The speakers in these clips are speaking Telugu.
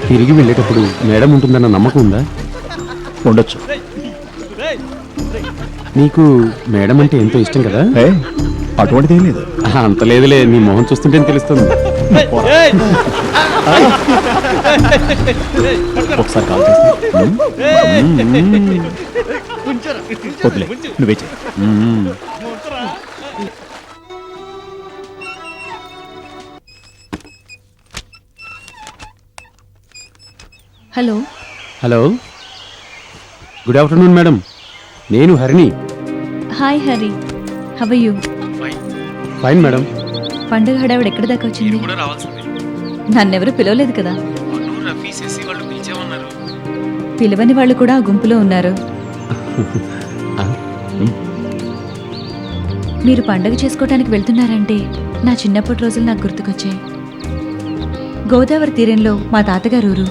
తిరిగి వెళ్ళేటప్పుడు మేడం ఉంటుందన్న నమ్మకం ఉందా? ఉండొచ్చు. నీకు మేడం అంటే ఎంతో ఇష్టం కదా? అటువంటిదేం లేదు. అంత లేదులే, నీ మొహం చూస్తుంటే తెలుస్తుంది. ఒకసారి కాల్ చేస్తా. వదిలే, నువ్వే చెయ్యి. Hello. Hello, good afternoon madam. నేను హరిని. Hi Hari, how are you? Fine madam. పండుగ హడావిడి ఎక్కడి దాకా వచ్చింది? నన్నెవరూ పిలవలేదు కదా. పిలవని వాళ్ళు కూడా ఆ గుంపులో ఉన్నారు. మీరు పండుగ చేసుకోవటానికి వెళ్తున్నారంటే నా చిన్నప్పటి రోజులు నాకు గుర్తుకొచ్చాయి. గోదావరి తీరంలో మా తాతగారు ఊరు.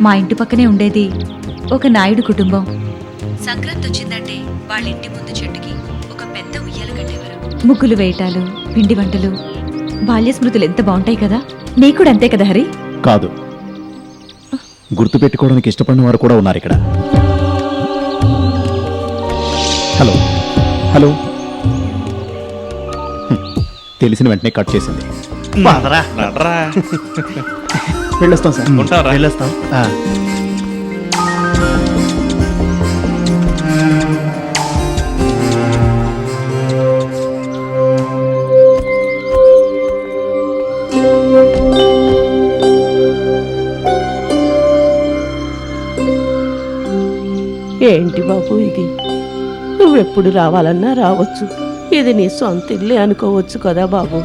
మా ఇంటి పక్కనే ఉండేది ఒక నాయుడు కుటుంబం. సంక్రాంతి వచ్చిందంటే వాళ్ళ ఇంటి ముందు చెట్టుకి ఒక పెద్ద ఉయ్యాల కట్టేవారు. ముగ్గులు వేయటాలు, పిండి వంటలు, బాల్య స్మృతులు ఎంత బాగుంటాయి కదా. నీకు కూడా అంతే కదా హరి? కాదు, గుర్తు పెట్టుకోవడానికి ఇష్టపడిన వారు కూడా ఉన్నారు ఇక్కడ. Hello hello. తెలిసిన వెంటనే కట్ చేసింది. వెళ్ళొస్తాం సార్. వెళ్ళొస్తాం. ఏంటి బాబు ఇది? నువ్వెప్పుడు రావాలన్నా రావచ్చు. ఇది నీ సొంత ఇల్లే అనుకోవచ్చు కదా బాబు.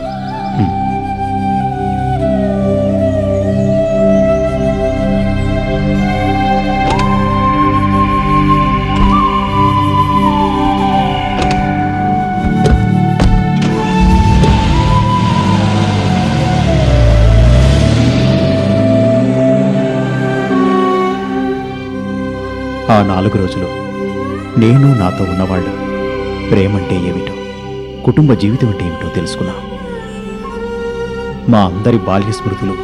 ఆ 4 రోజులు నేను, నాతో ఉన్నవాళ్ళు ప్రేమంటే ఏమిటో, కుటుంబ జీవితం అంటే ఏమిటో తెలుసుకున్నా. మా అందరి బాల్య స్మృతులు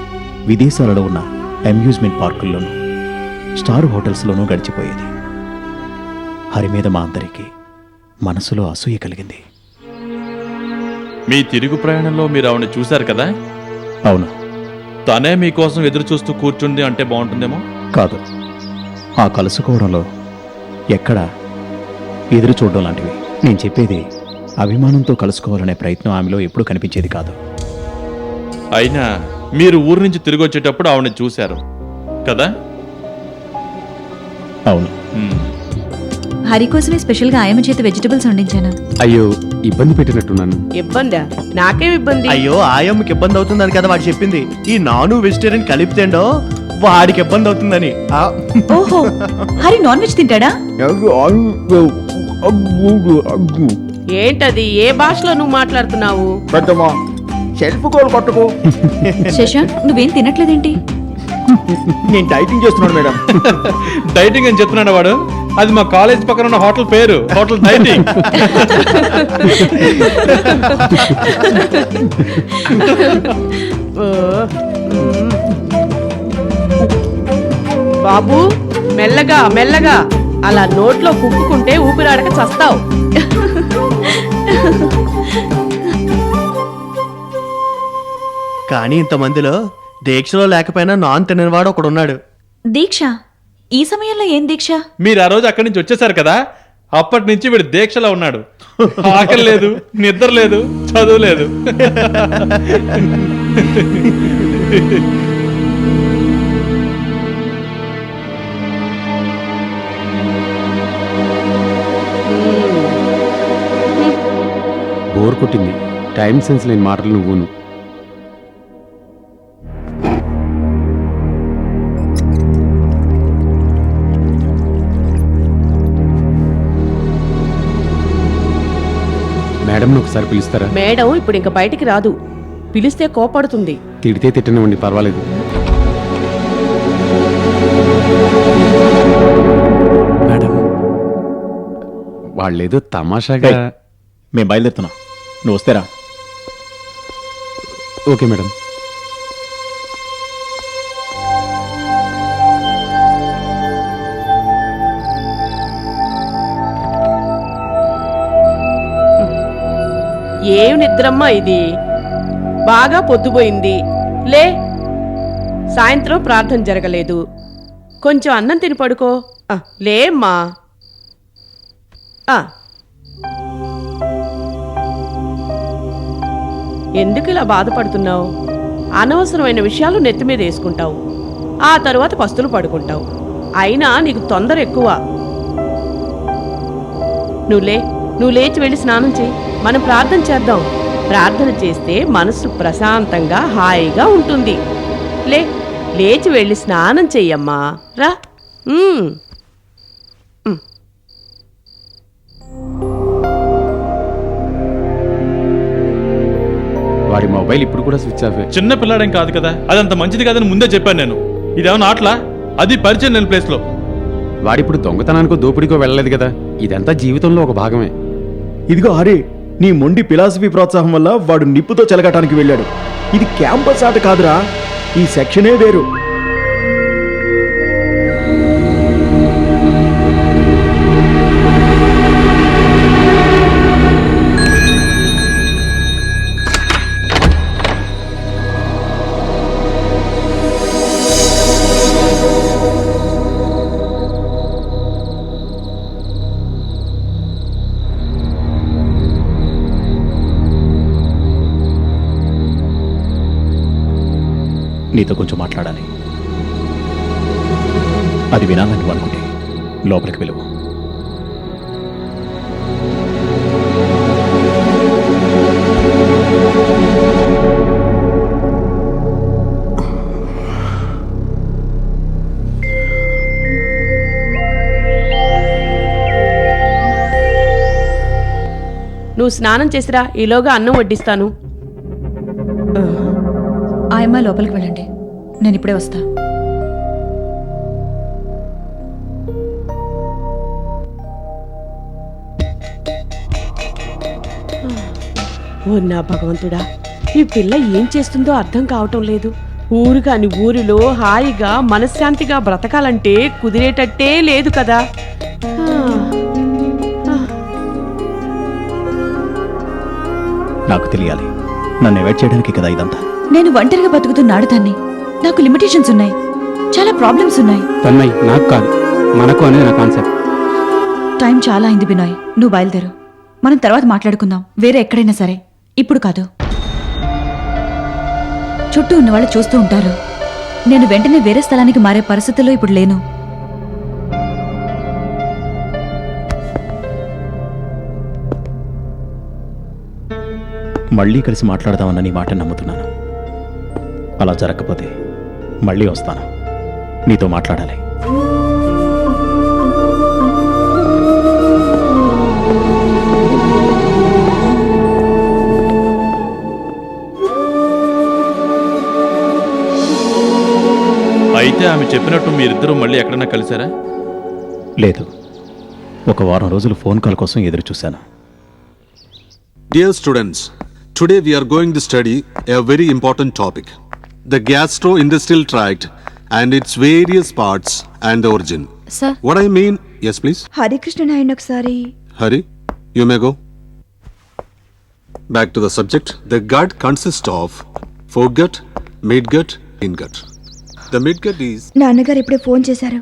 విదేశాలలో ఉన్న అమ్యూజ్మెంట్ పార్కుల్లోనూ, స్టార్ హోటల్స్లోనూ గడిచిపోయేది. హరి మీద మా అందరికీ మనసులో అసూయ కలిగింది. మీ తిరుగు ప్రయాణంలో మీరు ఆవిడ చూశారు కదా? అవును. తనే మీకోసం ఎదురు చూస్తూ కూర్చుంది అంటే బాగుంటుందేమో. కాదు, ఆ కలుసుకోవడంలో ఎక్కడ ఎదురు చూడడం లాంటివి. నేను చెప్పేది అభిమానంతో కలుసుకోవాలనే ప్రయత్నం ఆమెలో ఎప్పుడూ కనిపించేది కాదు. అయినా మీరు ఊరు నుంచి తిరిగి వచ్చేటప్పుడు ఆవిడని చూశారు కదా? అవును. హరి కోసమే స్పెషల్గా ఆయమ చేత వెజిటబుల్స్ వండించాను. అయ్యో, ఇబ్బంది పెట్టినట్టున్నాను. ఇబ్బందా? నాకేం ఇబ్బంది? అయ్యో, ఆయమ్మకి ఇబ్బంది అవుతుందని కదా వాడు చెప్పింది. ఈ నాను వెజిటేరియన్ కలిపితేండో వాడికి ఇబ్బంది అవుతుందని. ఓహో, హరి నాన్ వెజ్ తింటాడా? ఏంటది? ఏ భాషలో నువ్వు మాట్లాడుతున్నావు? సెల్ఫ్ గోల్ కొట్టుకో. శశాంక్, నువ్వేం తినట్లేదేంటి? నేను డైటింగ్ చేస్తున్నాను మేడం. డైటింగ్ అని చెప్తున్నాడు వాడు. అది మా కాలేజ్ పక్కన ఉన్న హోటల్ పేరు, హోటల్ డైటింగ్. బాబు, మెల్లగా మెల్లగా, అలా నోట్లో కుక్కుకుంటే ఊపిరాడక చస్తావు. కానీ ఇంతమందిలో దీక్షలో లేకపోయినా నాన్ తిననివాడు ఒకడున్నాడు. దీక్ష? ఈ సమయంలో ఏం దీక్ష? మీరు ఆ రోజు అక్కడి నుంచి వచ్చేసారు కదా, అప్పటి నుంచి వీడు దీక్షలో ఉన్నాడు. ఆకలి లేదు, నిద్ర లేదు, చదువు లేదు. బోర్ కొట్టింది. టైం సెన్స్ లేని మాటలు నువ్వును. మేడంని ఒకసారి పిలుస్తారా? మేడం ఇప్పుడు ఇంక బయటికి రాదు, పిలిస్తే కోపడుతుంది. తిడితే తిట్టనివ్వండి, పర్వాలేదు. మేడం, వాళ్ళేదో తమాషాగా. ఏయ్. మేము బయలుదేరుతున్నాం, నువ్వు వస్తేరా. Okay madam. ఏం నిద్రమ్మా ఇది, బాగా పొద్దుపోయింది. లే, సాయంత్రం ప్రార్థన జరగలేదు, కొంచెం అన్నం తిని పడుకో. లేమ్మా. ఎందుకు ఇలా బాధపడుతున్నావు? అనవసరమైన విషయాలు నెత్తి మీద వేసుకుంటావు, ఆ తరువాత పస్తులు పడుకుంటావు. అయినా నీకు తొందర ఎక్కువ. నువ్వు లేచి వెళ్ళి స్నానం చేయి, మనం ప్రార్థన చేద్దాం. ప్రార్థన చేస్తే మనసు ప్రశాంతంగా హాయిగా ఉంటుంది. లేచి వెళ్ళి స్నానం చెయ్యమ్మా, రా. వాడి మొబైల్ ఇప్పుడు కూడా స్విచ్ ఆఫ్. చిన్న పిల్లాడేం కాదు కదా, అదంత మంచిది కాదని ముందే చెప్పాను నేను. ఇదేమన్నా ఆటలా? అది పరిచయం లేని ప్లేస్ లో. వాడిప్పుడు దొంగతనానికో దోపిడికో వెళ్ళలేదు కదా, ఇదంతా జీవితంలో ఒక భాగమే. ఇదిగో హరి, నీ మొండి ఫిలాసఫీ ప్రోత్సాహం వల్ల వాడు నిప్పుతో చెలగటానికి వెళ్ళాడు. ఇది క్యాంపస్ ఆట కాదురా, ఈ సెక్షనే వేరు. నీతో కొంచెం మాట్లాడాలి. అది వినాలని నువ్వు అనుకుంటే లోపలికి వెలువు. నువ్వు స్నానం చేసిరా, ఈలోగా అన్నం వడ్డిస్తాను. ఆయమ్మ లోపలికి వెళ్ళండి, నేను ఇప్పుడే వస్తా. ఓ నా భగవంతుడా, ఈ పిల్ల ఏం చేస్తుందో అర్థం కావటం లేదు. ఊరుగాని ఊరిలో హాయిగా మనశ్శాంతిగా బ్రతకాలంటే కుదిరేటట్టే లేదు కదా. నాకు తెలియాలి, నన్ను అవాయిడ్ చేయడానికి కదా ఇదంతా. నేను ఒంటరిగా బతుకుతున్నాడు దాన్ని. నాకు లిమిటేషన్స్ ఉన్నాయి, చాలా ప్రాబ్లమ్స్ ఉన్నాయి. తన్మయ్, నాకు కాదు మనకు అనేది నా కాన్సెప్ట్. టైం చాలా అయింది బినాయ్, నువ్వు బయలుదేరు. మనం తర్వాత మాట్లాడుకుందాం, వేరే ఎక్కడైనా సరే, ఇప్పుడు కాదు. చుట్టూ ఉన్నవాళ్ళు చూస్తూ ఉంటారు. నేను వెంటనే వేరే స్థలానికి మారే పరిస్థితుల్లో ఇప్పుడు లేను. మళ్ళీ కలిసి మాట్లాడదామన్న నీ మాట నమ్ముతున్నాను. అలా జరగకపోతే మళ్ళీ వస్తాను, నీతో మాట్లాడాలి. అయితే ఆమె చెప్పినట్టు మీరిద్దరూ మళ్ళీ ఎక్కడన్నా కలిసారా? లేదు, ఒక వారం రోజులు ఫోన్ కాల్ కోసం ఎదురు చూశాను. Dear students, today we are going to study a very important topic, the gastro-intestinal tract and its various parts and origin. Sir. What I mean, yes please. Hari Krishna Nayan ఒకసారి. Hari, you may go. Back to the subject. The gut consists of foregut, midgut, hindgut. The midgut is... నాన్నగారు ఇప్పుడే ఫోన్ చేశారు.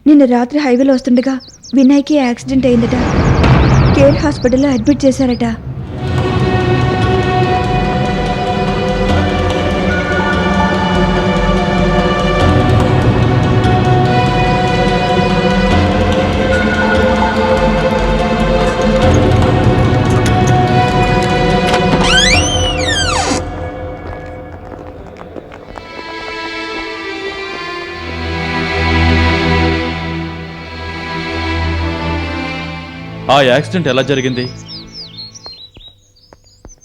నిన్న రాత్రి హైవేలో వస్తుండగా వినాయ్కి యాక్సిడెంట్ అయిందట. కేర్ హాస్పిటల్లో అడ్మిట్ చేశారట. ఆ యాక్సిడెంట్ ఎలా జరిగింది?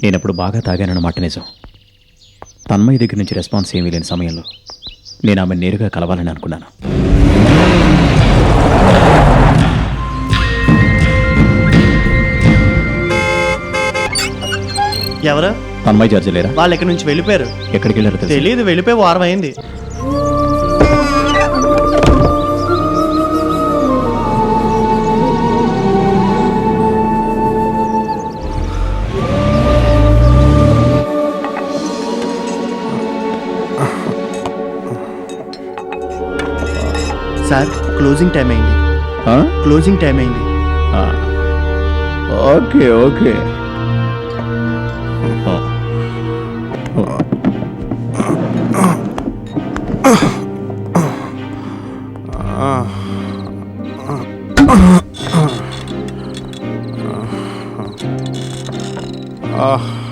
నేనప్పుడు బాగా తాగానన్నమాట నిజం. తన్మయ్య దగ్గర నుంచి రెస్పాన్స్ ఏమీ లేని సమయంలో నేను ఆమె నేరుగా కలవాలని అనుకున్నాను. ఎవరు? తన్మయ్య జార్జి లేరా? వాళ్ళు ఎక్కడి నుంచి వెళ్ళిపోయారు. ఎక్కడికి వెళ్ళారు తెలుసా? తెలియదు, వెళ్ళిపోయి వారం అయింది. సార్, క్లోజింగ్ టైం అయింది. ఆ? క్లోజింగ్ టైం అయింది. ఆ. Okay okay. ఆ. Ah.